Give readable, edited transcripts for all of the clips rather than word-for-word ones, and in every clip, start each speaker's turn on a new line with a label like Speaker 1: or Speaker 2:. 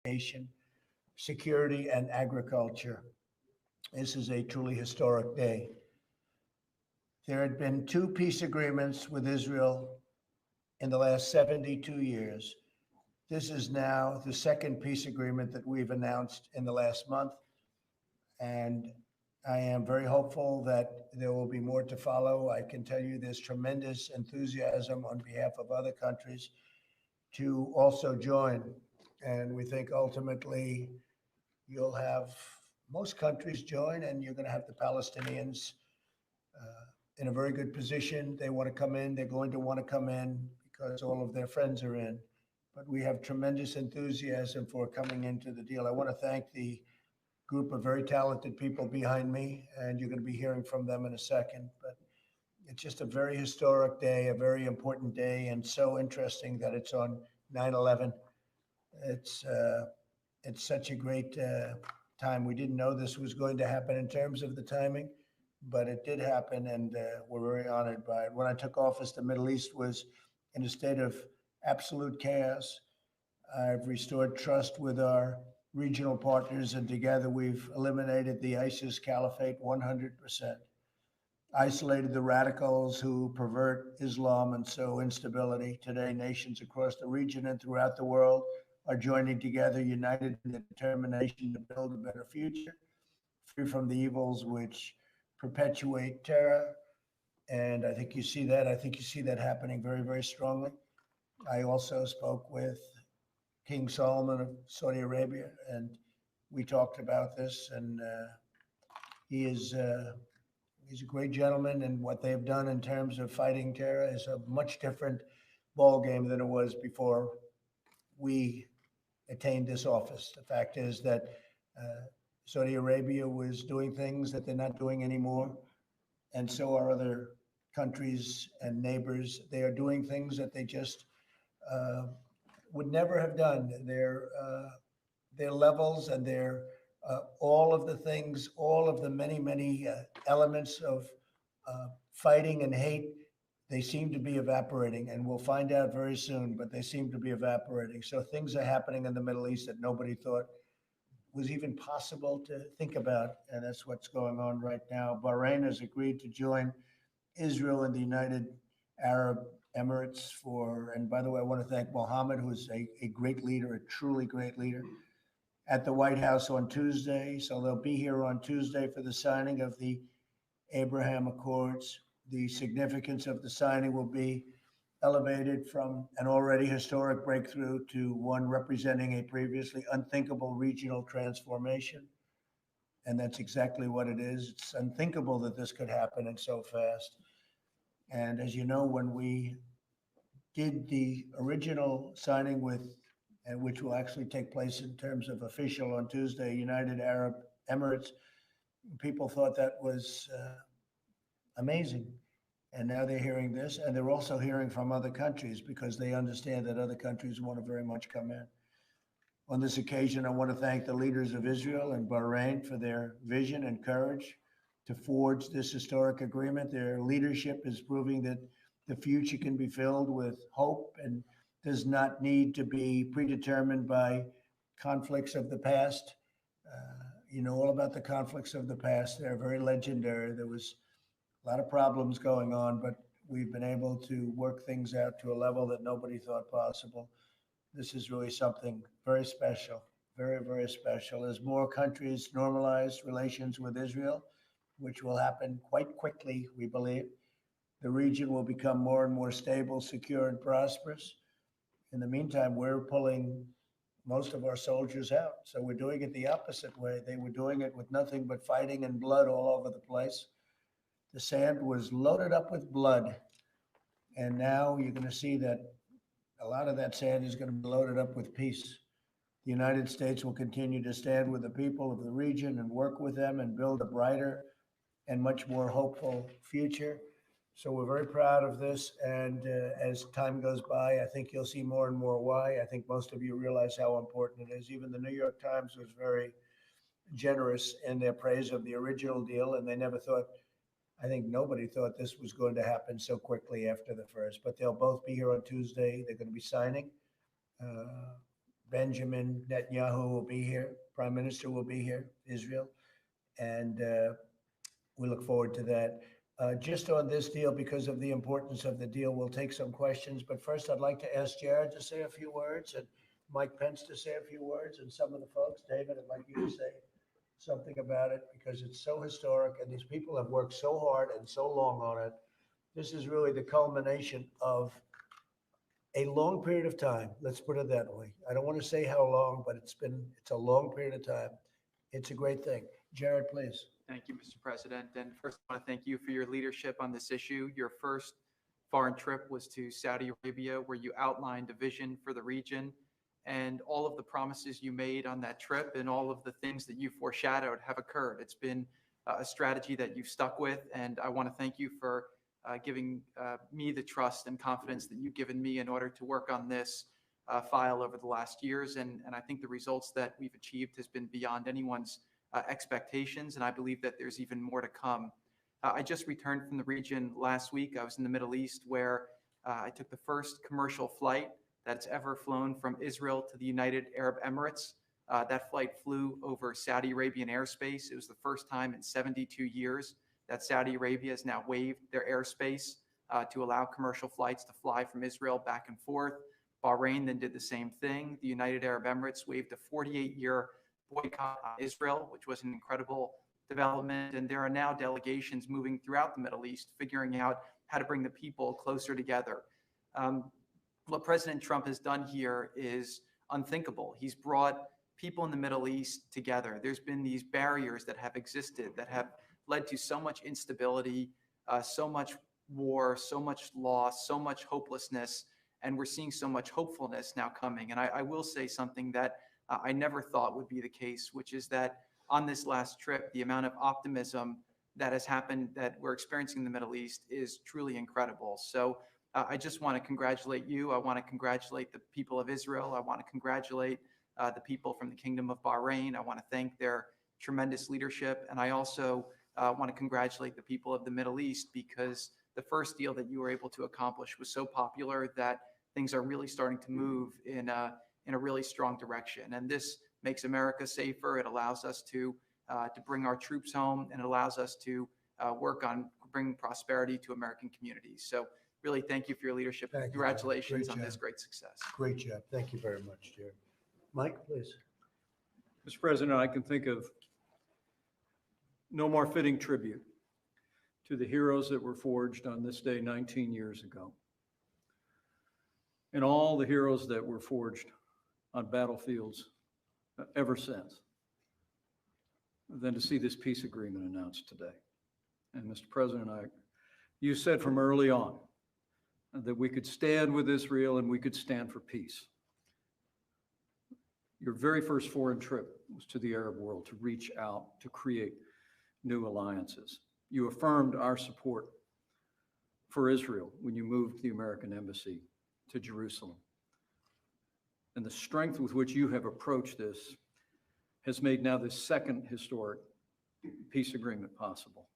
Speaker 1: education, security, and agriculture. This is a truly historic day. There had been two peace agreements with Israel in the last 72 years. This is now the second peace agreement that we've announced in the last month. And I am very hopeful that there will be more to follow. I can tell you there's tremendous enthusiasm on behalf of other countries to also join. And we think ultimately you'll have most countries join, and you're going to have the Palestinians in a very good position. They want to come in. They're going to want to come in because all of their friends are in. But we have tremendous enthusiasm for coming into the deal. I want to thank the group of very talented people behind me, and you're going to be hearing from them in a second. But it's just a very historic day, a very important day, and so interesting that it's on 9/11. It's such a great time. We didn't know this was going to happen in terms of the timing, but it did happen, and we're very honored by it. When I took office, the Middle East was in a state of absolute chaos. I've restored trust with our regional partners, and together we've eliminated the ISIS caliphate 100%, isolated the radicals who pervert Islam and sow instability. Today, nations across the region and throughout the world are joining together, united in the determination to build a better future, free from the evils which perpetuate terror. And I think you see that. I think you see that happening very, very strongly. I also spoke with King Solomon of Saudi Arabia, and we talked about this. And he's a great gentleman, and what they've done in terms of fighting terror is a much different ballgame than it was before we attained this office. The fact is that Saudi Arabia was doing things that they're not doing anymore, and so are other countries and neighbors. They are doing things that they just would never have done. Their levels and their all of the things, all of the many elements of fighting and hate, they seem to be evaporating, and we'll find out very soon, but they seem to be evaporating. So things are happening in the Middle East that nobody thought was even possible to think about, and that's what's going on right now. Bahrain has agreed to join Israel and the United Arab Emirates and by the way, I want to thank Mohammed, who is a great leader, a truly great leader, at the White House on Tuesday. So they'll be here on Tuesday for the signing of the Abraham Accords. The significance of the signing will be elevated from an already historic breakthrough to one representing a previously unthinkable regional transformation. And that's exactly what it is. It's unthinkable that this could happen and so fast. And as you know, when we did the original signing which will actually take place in terms of official on Tuesday, United Arab Emirates, people thought that was amazing. And now they're hearing this, and they're also hearing from other countries because they understand that other countries want to very much come in. On this occasion, I want to thank the leaders of Israel and Bahrain for their vision and courage to forge this historic agreement. Their leadership is proving that the future can be filled with hope and does not need to be predetermined by conflicts of the past. You know all about the conflicts of the past. They're very legendary. There was a lot of problems going on, but we've been able to work things out to a level that nobody thought possible. This is really something very special, very, very special. As more countries normalize relations with Israel, which will happen quite quickly, we believe, the region will become more and more stable, secure, and prosperous. In the meantime, we're pulling most of our soldiers out. So we're doing it the opposite way. They were doing it with nothing but fighting and blood all over the place. The sand was loaded up with blood. And now you're going to see that a lot of that sand is going to be loaded up with peace. The United States will continue to stand with the people of the region and work with them and build a brighter and much more hopeful future. So we're very proud of this. And as time goes by, I think you'll see more and more why. I think most of you realize how important it is. Even the New York Times was very generous in their praise of the original deal, and they never thought, I think nobody thought this was going to happen so quickly after the first. But they'll both be here on Tuesday. They're going to be signing. Benjamin Netanyahu will be here. Prime Minister will be here, Israel. And we look forward to that. Just on this deal, because of the importance of the deal, we'll take some questions. But first, I'd like to ask Jared to say a few words and Mike Pence to say a few words, and some of the folks. David, I'd like you to say something about it because it's so historic and these people have worked so hard and so long on it. This is really the culmination of a long period of time. Let's put it that way. I don't want to say how long, but it's a long period of time. It's a great thing. Jared, please.
Speaker 2: Thank you, Mr. President. And first, I want to thank you for your leadership on this issue. Your first foreign trip was to Saudi Arabia, where you outlined a vision for the region, and all of the promises you made on that trip and all of the things that you foreshadowed have occurred. It's been a strategy that you've stuck with, and I want to thank you for giving me the trust and confidence that you've given me in order to work on this file over the last years. And I think the results that we've achieved has been beyond anyone's expectations, and I believe that there's even more to come. I just returned from the region last week. I was in the Middle East, where I took the first commercial flight that's ever flown from Israel to the United Arab Emirates. That flight flew over Saudi Arabian airspace. It was the first time in 72 years that Saudi Arabia has now waived their airspace to allow commercial flights to fly from Israel back and forth. Bahrain then did the same thing. The United Arab Emirates waived a 48-year boycott on Israel, which was an incredible development. And there are now delegations moving throughout the Middle East, figuring out how to bring the people closer together. What President Trump has done here is unthinkable. He's brought people in the Middle East together. There's been these barriers that have existed that have led to so much instability, so much war, so much loss, so much hopelessness, and we're seeing so much hopefulness now coming. And I will say something that I never thought would be the case, which is that on this last trip, the amount of optimism that has happened, that we're experiencing in the Middle East, is truly incredible. So I just want to congratulate you. I want to congratulate the people of Israel. I want to congratulate the people from the Kingdom of Bahrain. I want to thank their tremendous leadership. And I also want to congratulate the people of the Middle East, because the first deal that you were able to accomplish was so popular that things are really starting to move in a really strong direction. And this makes America safer. It allows us to bring our troops home, and it allows us to work on bringing prosperity to American communities. So really, thank you for your leadership.
Speaker 1: Thank you,
Speaker 2: congratulations
Speaker 1: Jared.
Speaker 2: on this great success.
Speaker 1: Great job. Thank you very much, Jared. Mike, please.
Speaker 3: Mr. President, I can think of no more fitting tribute to the heroes that were forged on this day 19 years ago, and all the heroes that were forged on battlefields ever since, than to see this peace agreement announced today. And Mr. President, you said from early on that we could stand with Israel and we could stand for peace. Your very first foreign trip was to the Arab world to reach out, to create new alliances. You affirmed our support for Israel when you moved the American embassy to Jerusalem. And the strength with which you have approached this has made now this second historic peace agreement possible.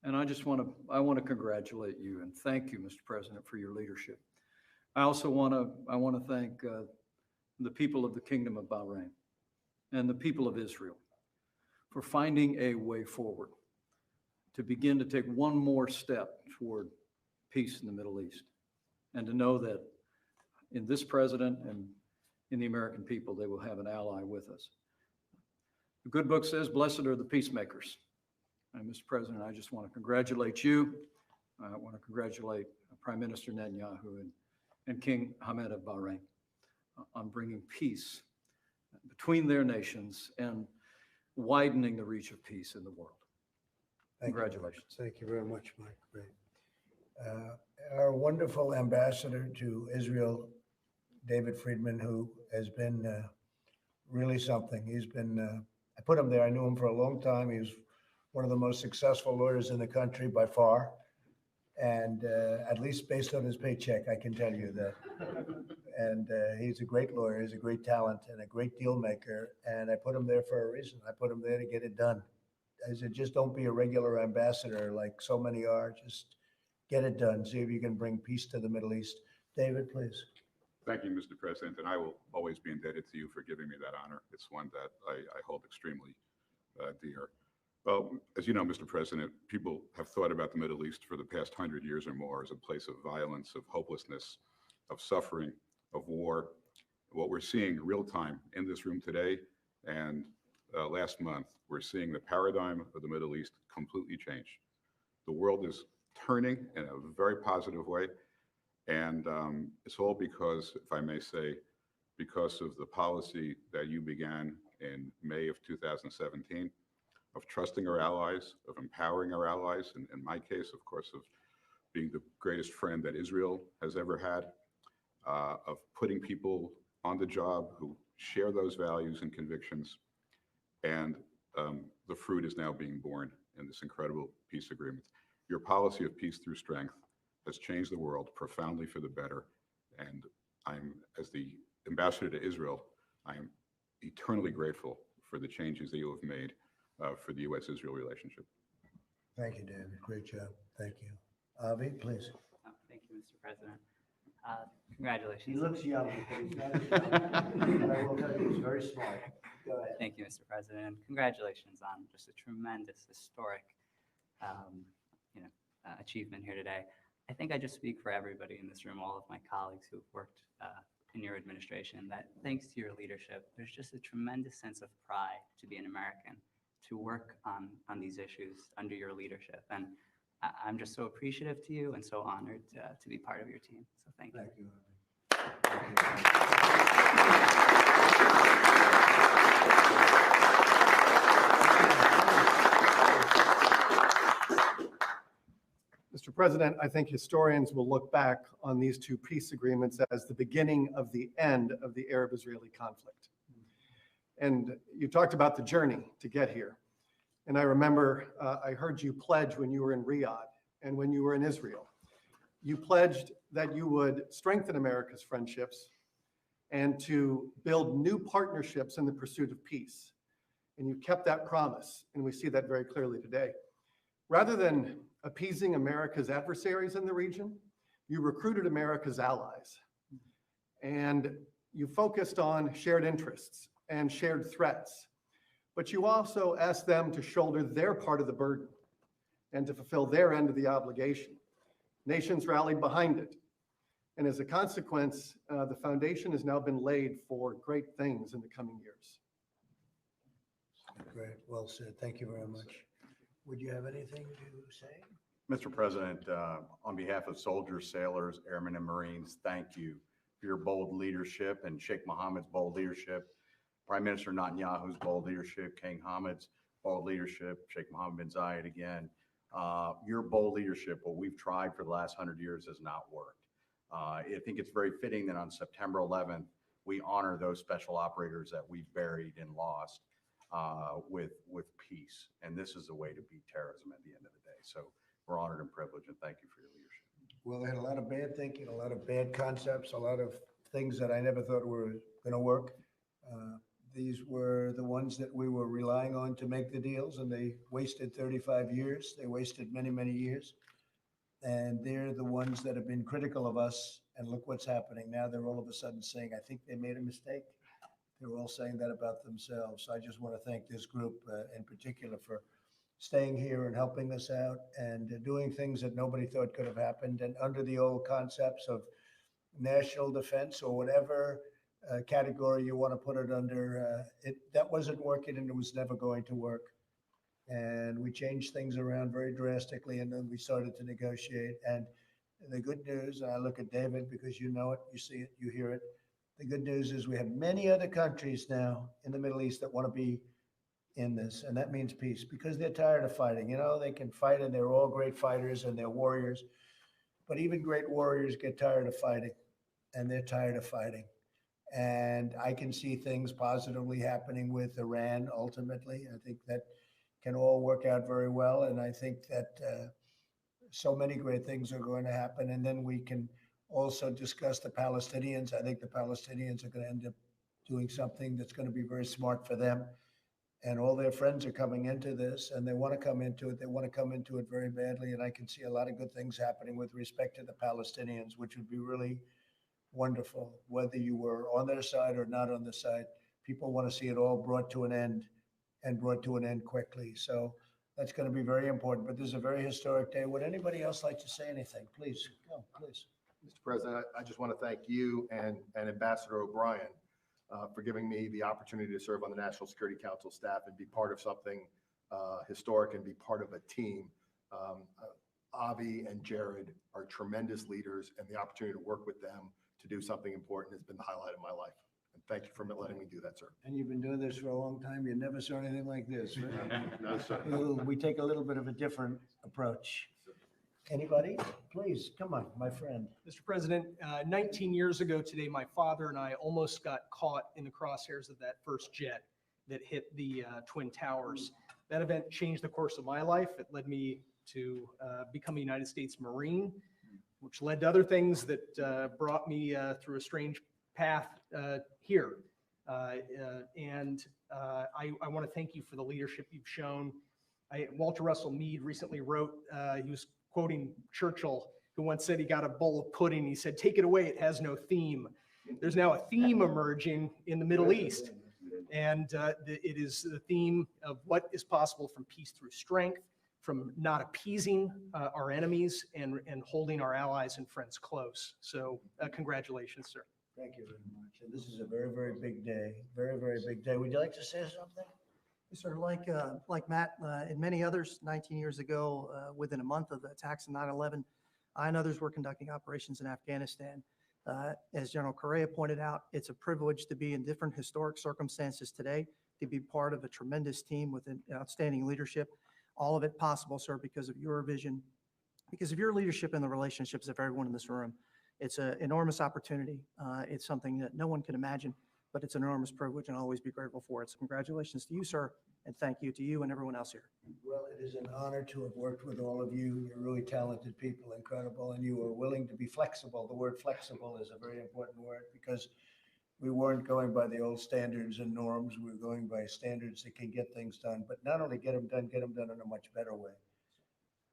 Speaker 3: And I want to congratulate you and thank you, Mr. President, for your leadership. I also want to thank the people of the Kingdom of Bahrain and the people of Israel for finding a way forward to begin to take one more step toward peace in the Middle East, and to know that in this president and in the American people, they will have an ally with us. The good book says, blessed are the peacemakers. And Mr. President, I just want to congratulate you. I want to congratulate Prime Minister Netanyahu and King Hamad of Bahrain on bringing peace between their nations and widening the reach of peace in the world. Congratulations.
Speaker 1: Thank you very much, Mike. Great. Our wonderful ambassador to Israel, David Friedman, who has been really something. He's been, I put him there. I knew him for a long time. He was one of the most successful lawyers in the country by far. And at least based on his paycheck, I can tell you that. And he's a great lawyer. He's a great talent and a great deal maker. And I put him there for a reason. I put him there to get it done. I said, just don't be a regular ambassador like so many are. Just get it done. See if you can bring peace to the Middle East. David, please.
Speaker 4: Thank you, Mr. President, and I will always be indebted to you for giving me that honor. It's one that I hold extremely dear. Well, as you know, Mr. President, people have thought about the Middle East for the past 100 years or more as a place of violence, of hopelessness, of suffering, of war. What we're seeing real time in this room today and last month, we're seeing the paradigm of the Middle East completely change. The world is turning in a very positive way. And it's all because, if I may say, because of the policy that you began in May of 2017 of trusting our allies, of empowering our allies, and in my case, of course, of being the greatest friend that Israel has ever had, of putting people on the job who share those values and convictions. And the fruit is now being born in this incredible peace agreement. Your policy of peace through strength has changed the world profoundly for the better. And I'm, as the ambassador to Israel, I am eternally grateful for the changes that you have made for the U.S.-Israel relationship.
Speaker 1: Thank you, David. Great job. Thank you. Avi, please.
Speaker 5: Oh, thank you, Mr. President. Congratulations.
Speaker 1: He looks young, but he's not as young. But I will tell you, he's very smart. Go ahead.
Speaker 5: Thank you, Mr. President. Congratulations on just a tremendous, historic, achievement here today. I think I just speak for everybody in this room, all of my colleagues who've worked in your administration, that thanks to your leadership, there's just a tremendous sense of pride to be an American, to work on these issues under your leadership. And I'm just so appreciative to you and so honored to be part of your team. So thank you.
Speaker 1: Thank you, Avi.
Speaker 6: Mr. President, I think historians will look back on these two peace agreements as the beginning of the end of the Arab-Israeli conflict. And you talked about the journey to get here. And I remember I heard you pledge when you were in Riyadh and when you were in Israel. You pledged that you would strengthen America's friendships and to build new partnerships in the pursuit of peace. And you kept that promise, and we see that very clearly today. Rather than appeasing America's adversaries in the region, you recruited America's allies. And you focused on shared interests and shared threats. But you also asked them to shoulder their part of the burden and to fulfill their end of the obligation. Nations rallied behind it. And as a consequence, the foundation has now been laid for great things in the coming years.
Speaker 1: Great. Well said. Thank you very much. Would you have anything to say?
Speaker 7: Mr. President, on behalf of soldiers, sailors, airmen, and Marines, thank you for your bold leadership and Sheikh Mohammed's bold leadership, Prime Minister Netanyahu's bold leadership, King Hamad's bold leadership, Sheikh Mohammed bin Zayed again. Your bold leadership, what we've tried for the last 100 years, has not worked. I think it's very fitting that on September 11th, we honor those special operators that we buried and lost with peace. And this is the way to beat terrorism at the end of the day. So we're honored and privileged, and thank you for your leadership.
Speaker 1: Well, they had a lot of bad thinking, a lot of bad concepts, a lot of things that I never thought were going to work. These were the ones that we were relying on to make the deals, and they wasted 35 years. They wasted many, many years. And they're the ones that have been critical of us. And look what's happening now. They're all of a sudden saying, I think they made a mistake. They're all saying that about themselves. So I just want to thank this group in particular for staying here and helping us out and doing things that nobody thought could have happened. And under the old concepts of national defense or whatever category you want to put it under, that wasn't working, and it was never going to work. And we changed things around very drastically, and then we started to negotiate. And the good news, and I look at David because you know it, you see it, you hear it. The good news is we have many other countries now in the Middle East that want to be in this, and that means peace, because they're tired of fighting. You know, they can fight, and they're all great fighters, and they're warriors. But even great warriors get tired of fighting, and they're tired of fighting. And I can see things positively happening with Iran ultimately. I think that can all work out very well. And I think that so many great things are going to happen. And then we can also discuss the Palestinians. I think the Palestinians are going to end up doing something that's going to be very smart for them. And all their friends are coming into this, and they want to come into it. They want to come into it very badly. And I can see a lot of good things happening with respect to the Palestinians, which would be really wonderful. Whether you were on their side or not on the side, people want to see it all brought to an end and brought to an end quickly. So that's going to be very important. But this is a very historic day. Would anybody else like to say anything? Please, go, please.
Speaker 8: Mr. President, I just want to thank you and Ambassador O'Brien for giving me the opportunity to serve on the National Security Council staff and be part of something historic and be part of a team. Avi and Jared are tremendous leaders, and the opportunity to work with them to do something important has been the highlight of my life. And thank you for letting me do that, sir.
Speaker 1: And you've been doing this for a long time. You never saw anything like this, right?
Speaker 8: No, sir.
Speaker 1: We take a little bit of a different approach. Anybody? Please, come on, my friend.
Speaker 9: Mr. President, 19 years ago today, my father and I almost got caught in the crosshairs of that first jet that hit the Twin Towers. That event changed the course of my life. It led me to become a United States Marine, which led to other things that brought me through a strange path here. I want to thank you for the leadership you've shown. Walter Russell Mead recently wrote, he was quoting Churchill, who once said he got a bowl of pudding. He said, "Take it away, it has no theme." There's now a theme emerging in the Middle East. And it is the theme of what is possible from peace through strength, from not appeasing our enemies and holding our allies and friends close. So congratulations, sir.
Speaker 1: Thank you very much. And this is a very, very big day. Very, very big day. Would you like to say something?
Speaker 10: Yes, sir. Like Matt and many others, 19 years ago, within a month of the attacks of 9/11, I and others were conducting operations in Afghanistan. As General Correa pointed out, it's a privilege to be in different historic circumstances today, to be part of a tremendous team with an outstanding leadership. All of it possible, sir, because of your vision, because of your leadership and the relationships of everyone in this room. It's an enormous opportunity. It's something that no one can imagine, but it's an enormous privilege, and I'll always be grateful for it. So congratulations to you, sir, and thank you to you and everyone else here.
Speaker 1: Well, it is an honor to have worked with all of you. You're really talented people, incredible, and you are willing to be flexible. The word flexible is a very important word because we weren't going by the old standards and norms. We were going by standards that can get things done, but not only get them done in a much better way.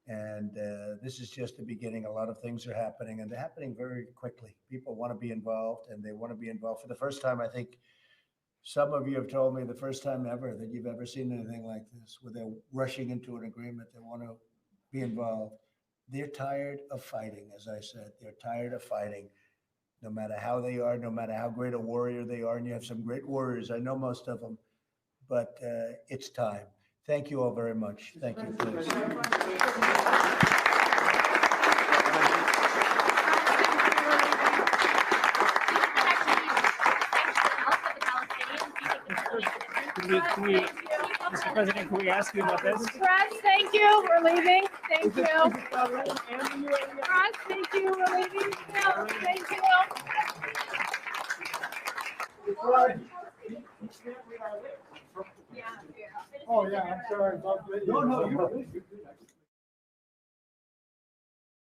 Speaker 1: And this is just the beginning. A lot of things are happening, and they're happening very quickly. People want to be involved, and they want to be involved. For the first time, I think some of you have told me the first time ever that you've ever seen anything like this, where they're rushing into an agreement. They want to be involved. They're tired of fighting, as I said. They're tired of fighting, no matter how they are, no matter how great a warrior they are. And you have some great warriors. I know most of them, but it's time. Thank you all very much. Thank you. Please.
Speaker 11: Mr. President, can we ask you about this?
Speaker 12: Press, thank you. We're leaving. Thank you. Press, thank you. We're leaving. No, thank you.
Speaker 11: Oh, yeah, I'm sorry.
Speaker 1: No, you're good.